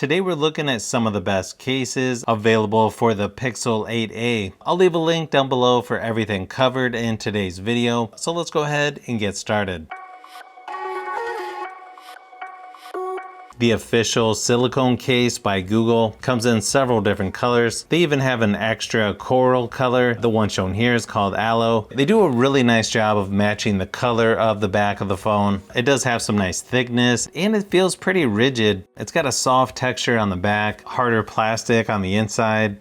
Today we're looking at some of the best cases available for the Pixel 8a. I'll leave a link down below for everything covered in today's video, so let's go ahead and get started. The official silicone case by Google comes in several different colors. They even have an extra coral color. The one shown here is called Aloe. They do a really nice job of matching the color of the back of the phone. It does have some nice thickness and it feels pretty rigid. It's got a soft texture on the back, harder plastic on the inside.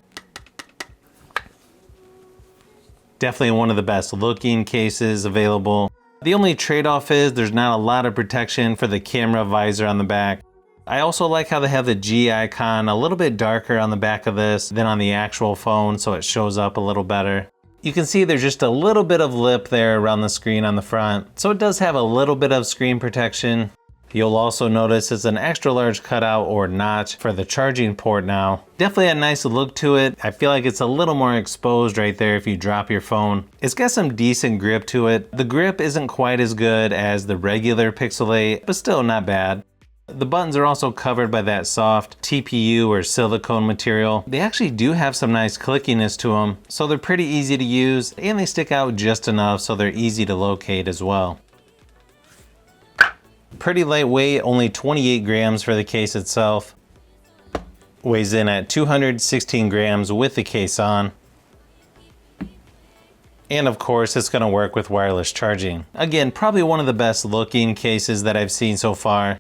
Definitely one of the best looking cases available. The only trade-off is there's not a lot of protection for the camera visor on the back. I also like how they have the G icon a little bit darker on the back of this than on the actual phone, so it shows up a little better. You can see there's just a little bit of lip there around the screen on the front, so it does have a little bit of screen protection. You'll also notice it's an extra large cutout or notch for the charging port now. Definitely a nice look to it. I feel like it's a little more exposed right there if you drop your phone. It's got some decent grip to it. The grip isn't quite as good as the regular Pixel 8, but still not bad. The buttons are also covered by that soft TPU or silicone material. They actually do have some nice clickiness to them, so they're pretty easy to use and they stick out just enough so they're easy to locate as well. Pretty lightweight, only 28 grams for the case itself. Weighs in at 216 grams with the case on. And of course, it's going to work with wireless charging. Again, probably one of the best looking cases that I've seen so far.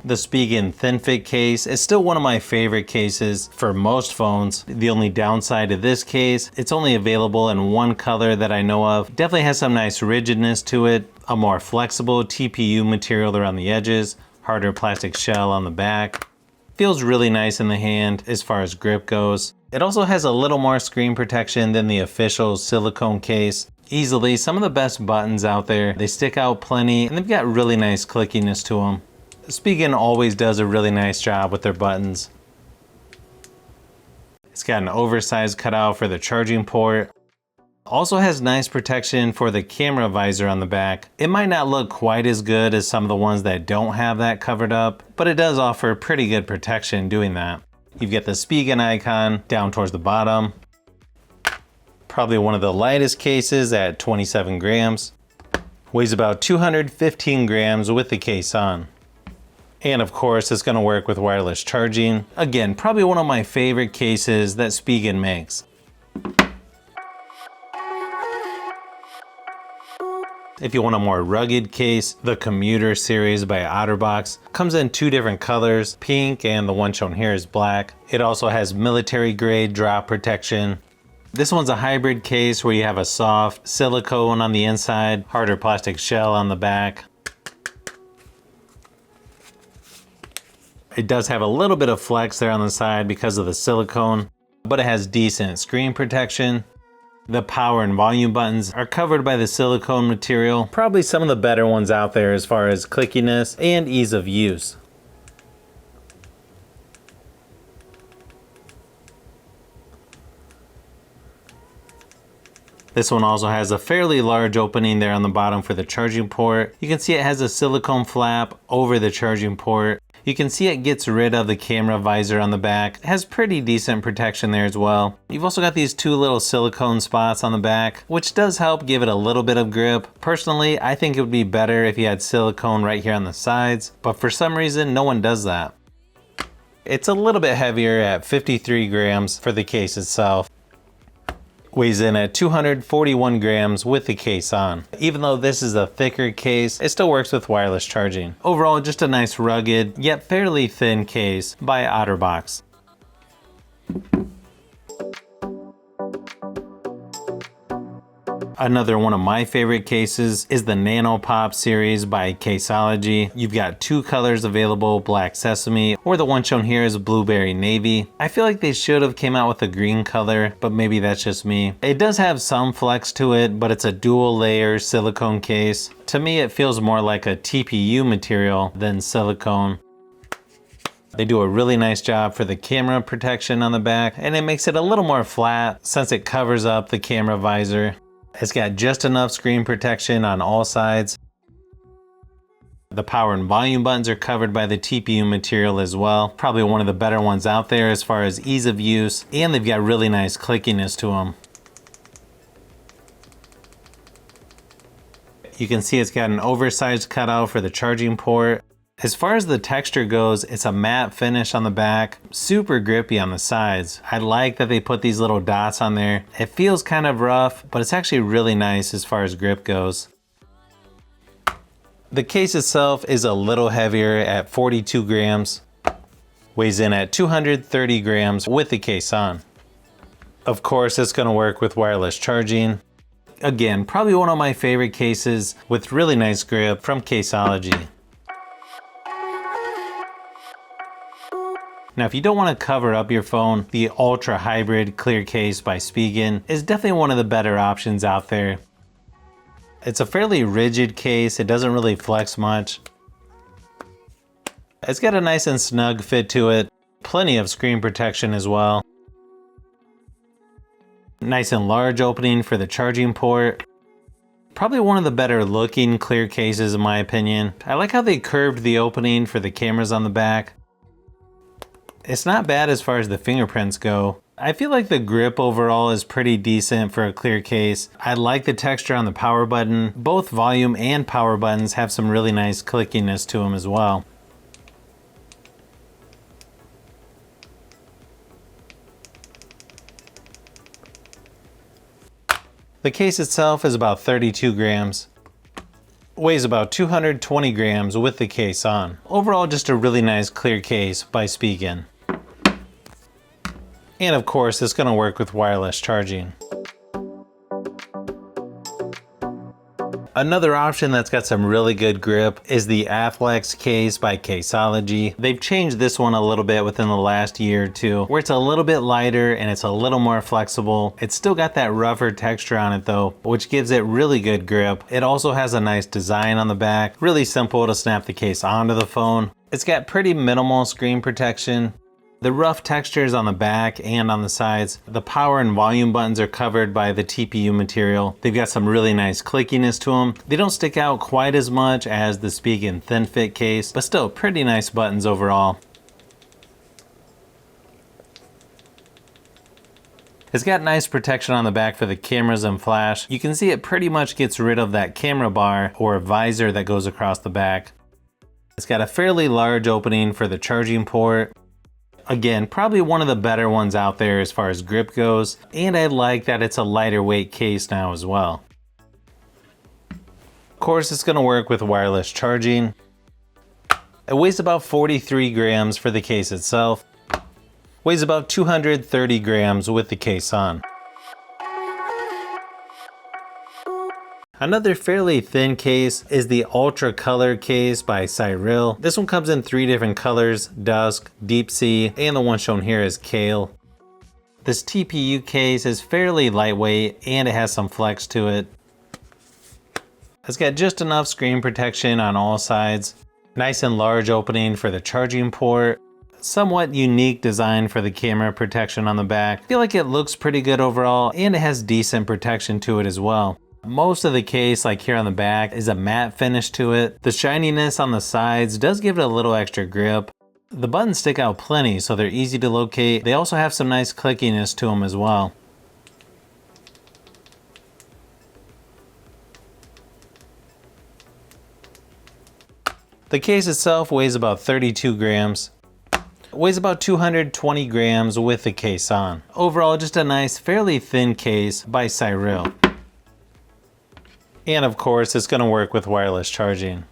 The Spigen Thin Fit case is still one of my favorite cases for most phones. The only downside to this case, it's only available in one color that I know of. Definitely has some nice rigidness to it, a more flexible TPU material around the edges, harder plastic shell on the back. Feels really nice in the hand as far as grip goes. It also has a little more screen protection than the official silicone case. Easily some of the best buttons out there. They stick out plenty and they've got really nice clickiness to them. Spigen always does a really nice job with their buttons. It's got an oversized cutout for the charging port. Also has nice protection for the camera visor on the back. It might not look quite as good as some of the ones that don't have that covered up, but it does offer pretty good protection doing that. You've got the Spigen icon down towards the bottom. Probably one of the lightest cases at 27 grams. Weighs about 215 grams with the case on. And of course, it's going to work with wireless charging. Again, probably one of my favorite cases that Spigen makes. If you want a more rugged case, the Commuter series by Otterbox comes in two different colors, pink and the one shown here is black. It also has military grade drop protection. This one's a hybrid case where you have a soft silicone on the inside, harder plastic shell on the back. It does have a little bit of flex there on the side because of the silicone, but it has decent screen protection. The power and volume buttons are covered by the silicone material, probably some of the better ones out there as far as clickiness and ease of use. This one also has a fairly large opening there on the bottom for the charging port. You can see it has a silicone flap over the charging port. You can see it gets rid of the camera visor on the back. It has pretty decent protection there as well. You've also got these two little silicone spots on the back, which does help give it a little bit of grip. Personally, I think it would be better if you had silicone right here on the sides, but for some reason, no one does that. It's a little bit heavier at 53 grams for the case itself. Weighs in at 241 grams with the case on. Even though this is a thicker case, it still works with wireless charging. Overall, just a nice rugged, yet fairly thin case by Otterbox. Another one of my favorite cases is the Nanopop series by Casology. You've got two colors available, black sesame, or the one shown here is blueberry navy. I feel like they should have came out with a green color, but maybe that's just me. It does have some flex to it, but it's a dual layer silicone case. To me, it feels more like a TPU material than silicone. They do a really nice job for the camera protection on the back, and it makes it a little more flat since it covers up the camera visor. It's got just enough screen protection on all sides. The power and volume buttons are covered by the TPU material as well. Probably one of the better ones out there as far as ease of use, and they've got really nice clickiness to them. You can see it's got an oversized cutout for the charging port. As far as the texture goes, it's a matte finish on the back, super grippy on the sides. I like that they put these little dots on there. It feels kind of rough, but it's actually really nice as far as grip goes. The case itself is a little heavier at 42 grams, weighs in at 230 grams with the case on. Of course, it's going to work with wireless charging. Again, probably one of my favorite cases with really nice grip from Casology. Now, if you don't want to cover up your phone, the Ultra Hybrid Clear Case by Spigen is definitely one of the better options out there. It's a fairly rigid case, it doesn't really flex much. It's got a nice and snug fit to it, plenty of screen protection as well. Nice and large opening for the charging port. Probably one of the better looking clear cases in my opinion. I like how they curved the opening for the cameras on the back. It's not bad as far as the fingerprints go. I feel like the grip overall is pretty decent for a clear case. I like the texture on the power button. Both volume and power buttons have some really nice clickiness to them as well. The case itself is about 32 grams. Weighs about 220 grams with the case on. Overall, just a really nice clear case by Spigen. And of course, it's going to work with wireless charging. Another option that's got some really good grip is the Athlex case by Casology. They've changed this one a little bit within the last year or two, where it's a little bit lighter and it's a little more flexible. It's still got that rougher texture on it though, which gives it really good grip. It also has a nice design on the back, really simple to snap the case onto the phone. It's got pretty minimal screen protection. The rough textures on the back and on the sides. The power and volume buttons are covered by the TPU material. They've got some really nice clickiness to them. They don't stick out quite as much as the Spigen Thin Fit case, but still pretty nice buttons overall. It's got nice protection on the back for the cameras and flash. You can see it pretty much gets rid of that camera bar or visor that goes across the back. It's got a fairly large opening for the charging port. Again, probably one of the better ones out there as far as grip goes, and I like that it's a lighter weight case now as well. Of course, it's going to work with wireless charging. It weighs about 43 grams for the case itself. Weighs about 230 grams with the case on. Another fairly thin case is the Ultra Color Case by Cill. This one comes in 3 different colors, dusk, deep sea, and the one shown here is kale. This TPU case is fairly lightweight and it has some flex to it. It's got just enough screen protection on all sides. Nice and large opening for the charging port. Somewhat unique design for the camera protection on the back. I feel like it looks pretty good overall and it has decent protection to it as well. Most of the case, like here on the back, is a matte finish to it. The shininess on the sides does give it a little extra grip. The buttons stick out plenty, so they're easy to locate. They also have some nice clickiness to them as well. The case itself weighs about 32 grams. Weighs about 220 grams with the case on. Overall, just a nice, fairly thin case by Cill. And of course, it's going to work with wireless charging.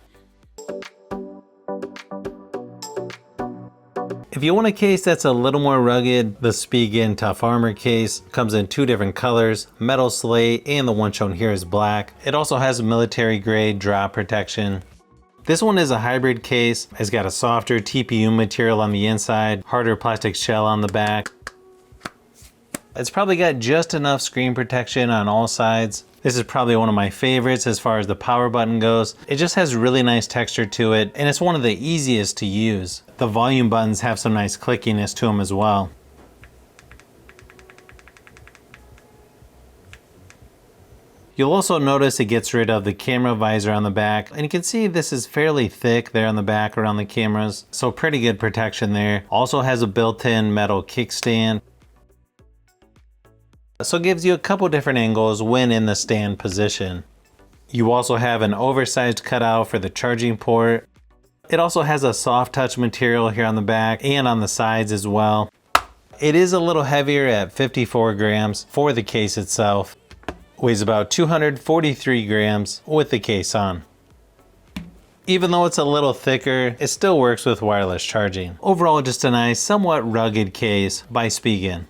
If you want a case that's a little more rugged, the Spigen Tough Armor case comes in 2 different colors, metal slate, and the one shown here is black. It also has military grade drop protection. This one is a hybrid case. It's got a softer TPU material on the inside, harder plastic shell on the back. It's probably got just enough screen protection on all sides. This is probably one of my favorites as far as the power button goes. It just has really nice texture to it, and it's one of the easiest to use. The volume buttons have some nice clickiness to them as well. You'll also notice it gets rid of the camera visor on the back, and you can see this is fairly thick there on the back around the cameras, so pretty good protection there. Also has a built-in metal kickstand, so it gives you a couple different angles when in the stand position. You also have an oversized cutout for the charging port. It also has a soft touch material here on the back and on the sides as well. It is a little heavier at 54 grams for the case itself. Weighs about 243 grams with the case on. Even though it's a little thicker, it still works with wireless charging. Overall, just a nice, somewhat rugged case by Spigen.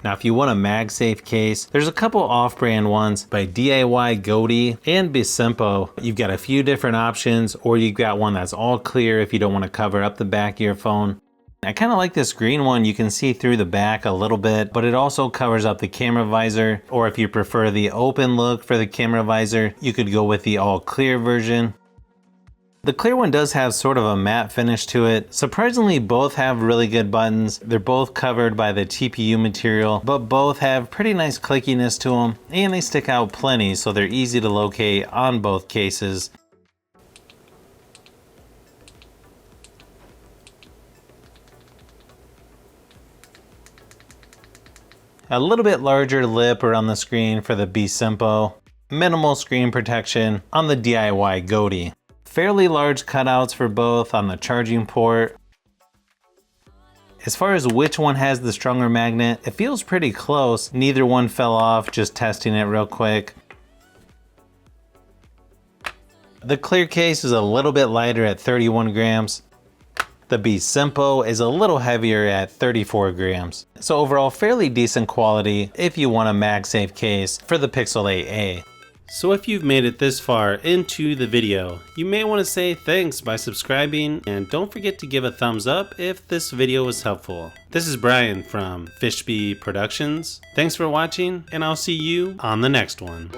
Now, if you want a MagSafe case, there's a couple off-brand ones by DIY Goatee and Bisimpo. You've got a few different options, or you've got one that's all clear if you don't want to cover up the back of your phone. I kind of like this green one. You can see through the back a little bit, but it also covers up the camera visor. Or if you prefer the open look for the camera visor, you could go with the all clear version. The clear one does have sort of a matte finish to it. Surprisingly, both have really good buttons. They're both covered by the TPU material, but both have pretty nice clickiness to them, and they stick out plenty, so they're easy to locate on both cases. A little bit larger lip around the screen for the Bisimpo. Minimal screen protection on the DIY Goatee. Fairly large cutouts for both on the charging port. As far as which one has the stronger magnet, it feels pretty close. Neither one fell off, just testing it real quick. The clear case is a little bit lighter at 31 grams. The Bisimpo is a little heavier at 34 grams. So overall, fairly decent quality if you want a MagSafe case for the Pixel 8a. So if you've made it this far into the video, you may want to say thanks by subscribing, and don't forget to give a thumbs up if this video was helpful. This is Brian from Fishbee Productions. Thanks for watching, and I'll see you on the next one.